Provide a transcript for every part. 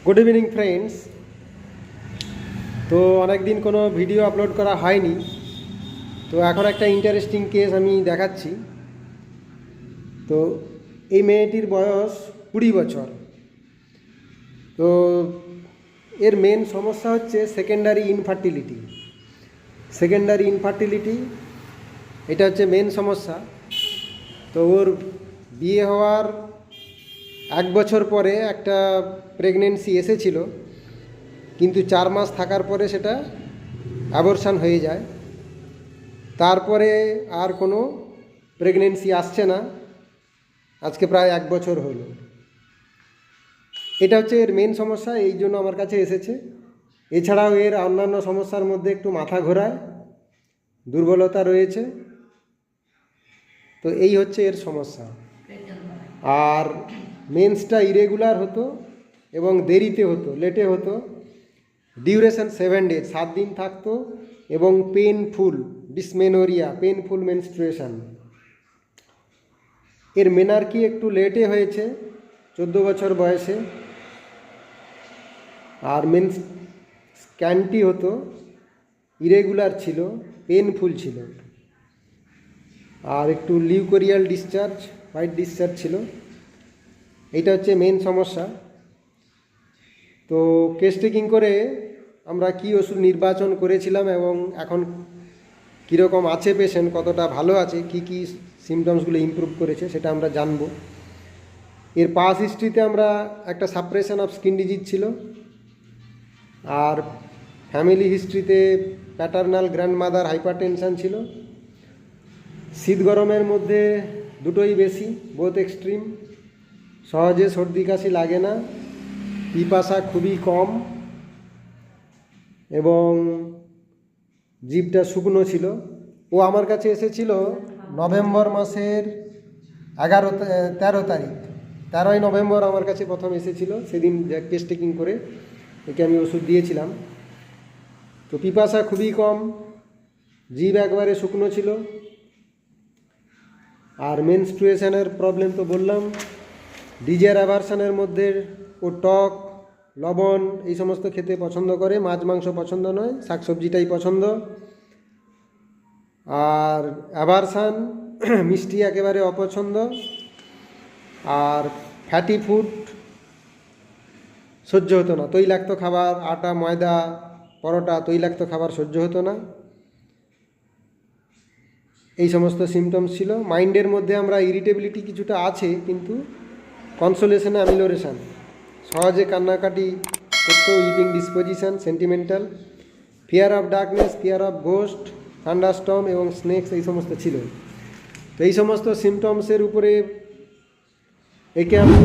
Good evening friends. তো অনেক দিন কোনো ভিডিও আপলোড করা হয়নি, তো এখন একটা ইন্টারেস্টিং কেস আমি দেখাচ্ছি। তো এই মেয়েটির বয়স 20 বছর। তো এর মেন সমস্যা হচ্ছে সেকেন্ডারি ইনফার্টিলিটি। এটা হচ্ছে মেন সমস্যা। তো ওর বিয়ে হওয়ার 1 বছর পরে একটা প্রেগনেন্সি এসেছিল, কিন্তু 4 মাস থাকার পরে সেটা অ্যাবর্শন হয়ে যায়। তারপরে আর কোনো প্রেগনেন্সি আসছে না, আজকে প্রায় 1 বছর হলো। এটা হচ্ছে এর মেন সমস্যা, এই জন্য আমার কাছে এসেছে। এছাড়াও এর অন্যান্য সমস্যার মধ্যে একটু মাথা ঘোরায়, দুর্বলতা রয়েছে। তো এই হচ্ছে এর সমস্যা। আর মেন্সটা ইরেগুলার হতো এবং দেরিতে হতো, লেটে হতো। ডিউরেশন 7 days, 7 দিন থাকতো, এবং পেনফুল ডিসমেনোরিয়া, পেনফুল মেনস্ট্রুয়েশন। এর মেনার্কি একটু লেটে হয়েছে, 14 বছর বয়সে। আর মেন্স স্ক্যান্টি হতো, ইরেগুলার ছিল, পেনফুল ছিল, আর একটু লিউকোরিয়াল ডিসচার্জ, হোয়াইট ডিসচার্জ ছিল। এইটা হচ্ছে মেন সমস্যা। তো কেস টেকিং করে আমরা কি ওষুধ নির্বাচন করেছিলাম এবং এখন কীরকম আছে পেশেন্ট, কতটা ভালো আছে, কি কি সিমটমসগুলো ইমপ্রুভ করেছে সেটা আমরা জানবো। এর পাস হিস্ট্রিতে আমরা একটা সাপ্রেশন অফ স্কিন ডিজিজ ছিল, আর ফ্যামিলি হিস্ট্রিতে প্যাটার্নাল গ্র্যান্ডমাদার হাইপারটেনশন ছিল। শীত গরমের মধ্যে দুটোই বেশি, বোথ এক্সট্রিম। সহজে সর্দি কাশি লাগে না, পিপাসা খুবই কম, এবং জিভটা শুকনো ছিল। ও আমার কাছে এসেছিল নভেম্বর মাসের 13 তারিখ। 13ই নভেম্বর আমার কাছে প্রথম এসেছিল। সেদিন কেস টেকিং করে একে আমি ওষুধ দিয়েছিলাম। তো পিপাসা খুবই কম, জিভ একবারে শুকনো ছিল। আর মেনস্ট্রুয়েশনের প্রবলেম তো বললাম। ডিজায়ার অ্যাভারশনের মধ্যে ও টক, লবণ এই সমস্ত খেতে পছন্দ করে, মাছ মাংস পছন্দ নয়, শাকসবজিটাই পছন্দ। আর অ্যাভারশান মিষ্টি একেবারে অপছন্দ। আর ফ্যাটি ফুড সহ্য হতো না, তৈলাক্ত খাবার, আটা ময়দা পরোটা, তৈলাক্ত খাবার সহ্য হতো না। এই সমস্ত সিমটমস ছিল। মাইন্ডের মধ্যে আমরা ইরিটেবিলিটি কিছুটা আছে, কিন্তু কনসোলেশনে অ্যামিলোরেশন, সহজে কান্নাকাটি করতো, eating disposition, sentimental, fear of darkness, fear of ghost, thunderstorm এবং স্নেকস, এই সমস্ত ছিল। তো এই সমস্ত সিমটমসের উপরে একে আমি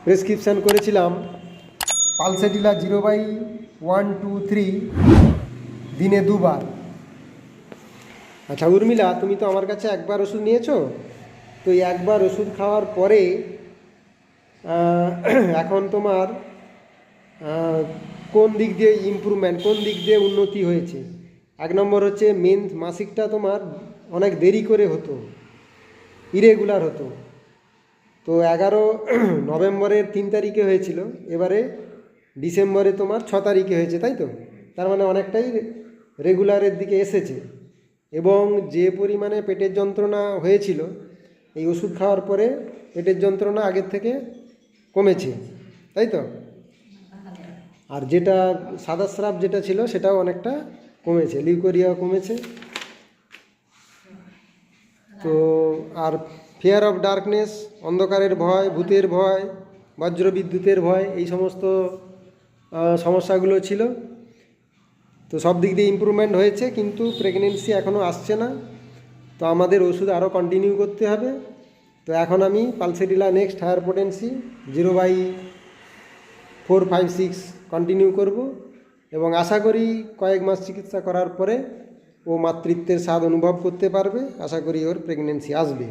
প্রেসক্রিপশান করেছিলাম পালসেটিলা 0/123 দিনে 2 বার। আচ্ছা উর্মিলা, তুমি তো আমার কাছে একবার ওষুধ নিয়েছো। তো এই একবার ওষুধ খাওয়ার পরে এখন তোমার কোন দিক দিয়ে ইমপ্রুভমেন্ট, কোন দিক দিয়ে উন্নতি হয়েছে? 1 নম্বর হচ্ছে মাসিকটা তোমার অনেক দেরি করে হতো, ইরেগুলার হতো। তো 11 নভেম্বরের 3 তারিখে হয়েছিল, এবারে ডিসেম্বরে তোমার 6 তারিখে হয়েছে, তাই তো? তার মানে অনেকটাই রেগুলারের দিকে এসেছে। এবং যে পরিমাণে পেটের যন্ত্রণা হয়েছিল, এই ওষুধ খাওয়ার পরে পেটের যন্ত্রণা আগের থেকে কমেছে, তাই তো? আর যেটা সাদা স্রাব যেটা ছিল সেটাও অনেকটা কমেছে, লিউকোরিয়া কমেছে। তো আর ফিয়ার অফ ডার্কনেস, অন্ধকারের ভয়, ভূতের ভয়, বজ্রবিদ্যুতের ভয়, এই সমস্ত সমস্যাগুলো ছিল। তো সব দিক দিয়ে ইমপ্রুভমেন্ট হয়েছে, কিন্তু প্রেগনেন্সি এখনও আসছে না। তো আমাদের ওষুধ আরও কন্টিনিউ করতে হবে। তো এখন আমি Pulsatilla next higher potency 0/456 continue করব, এবং আশা করি কয়েক মাস চিকিৎসা করার পরে ও মাতৃত্বের স্বাদ অনুভব করতে পারবে। আশা করি ওর প্রেগনেন্সি আসবে।